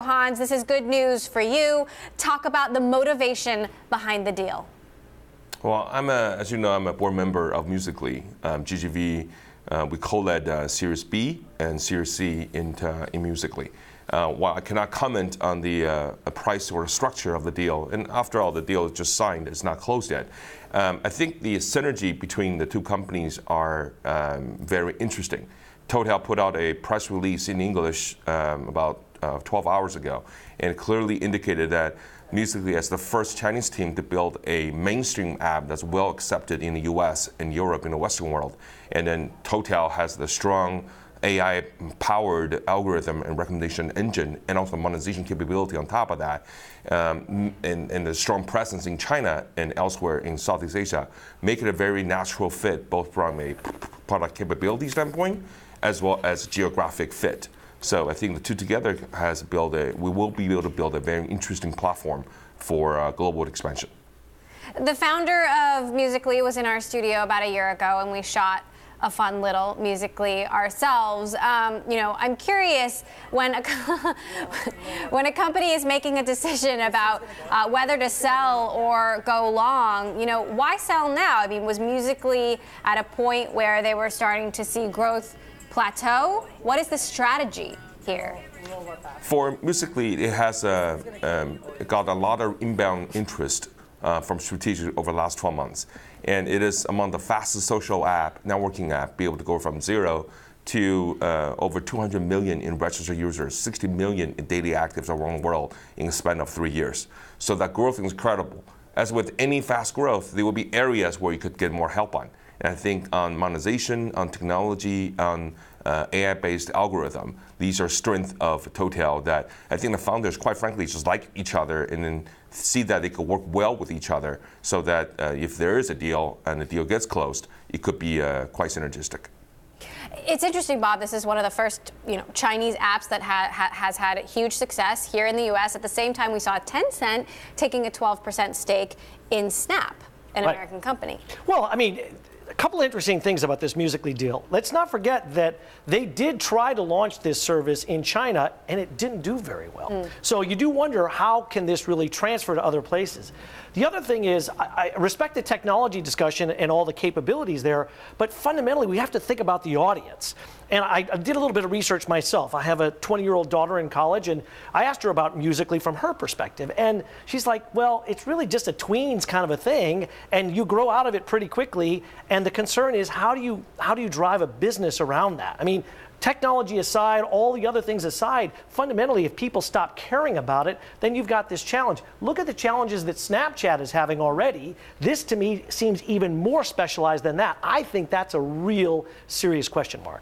Hans, this is good news for you. Talk about the motivation behind the deal. Well, as you know, I'm a board member of Musically. GGV, we co-led Series B and Series C in Musically. While I cannot comment on the price or structure of the deal, and after all, the deal is just signed, it's not closed yet. I think the synergy between the two companies are very interesting. Total put out a press release in English about 12 hours ago, and clearly indicated that Musically as the first Chinese team to build a mainstream app that's well accepted in the US, in Europe, in the Western world. And then Total has the strong AI-powered algorithm and recommendation engine, and also monetization capability on top of that, and the strong presence in China and elsewhere in Southeast Asia, make it a very natural fit, both from a product capability standpoint, as well as geographic fit. So I think the two together we will be able to build a very interesting platform for global expansion. The founder of Musically was in our studio about a year ago, and we shot a fun little Musically ourselves. I'm curious, when a company is making a decision about whether to sell or go long, why sell now? I mean, was Musically at a point where they were starting to see growth plateau? What is the strategy here? For Musically, it has got a lot of inbound interest from strategic over the last 12 months. And it is among the fastest social networking app, be able to go from 0 to over 200 million in registered users, 60 million in daily actives around the world in the span of 3 years. So that growth is incredible. As with any fast growth, there will be areas where you could get more help on. And I think on monetization, on technology, on AI-based algorithm, these are strengths of Total that I think the founders, quite frankly, just like each other and then see that they could work well with each other, so that if there is a deal and the deal gets closed, it could be quite synergistic. It's interesting, Bob. This is one of the first, Chinese apps that has had huge success here in the U.S. At the same time, we saw Tencent taking a 12% stake in Snap, an American company. Well, I mean, a couple interesting things about this Musically deal. Let's not forget that they did try to launch this service in China, and it didn't do very well. So you do wonder, how can this really transfer to other places? The other thing is, I respect the technology discussion and all the capabilities there, but fundamentally we have to think about the audience. And I did a little bit of research myself. I have a 20-year-old daughter in college, and I asked her about Musically from her perspective. And she's like, well, it's really just a tweens kind of a thing, and you grow out of it pretty quickly. And the concern is, how do you drive a business around that? I mean, technology aside, all the other things aside, fundamentally, if people stop caring about it, then you've got this challenge. Look at the challenges that Snapchat is having already. This, to me, seems even more specialized than that. I think that's a real serious question mark.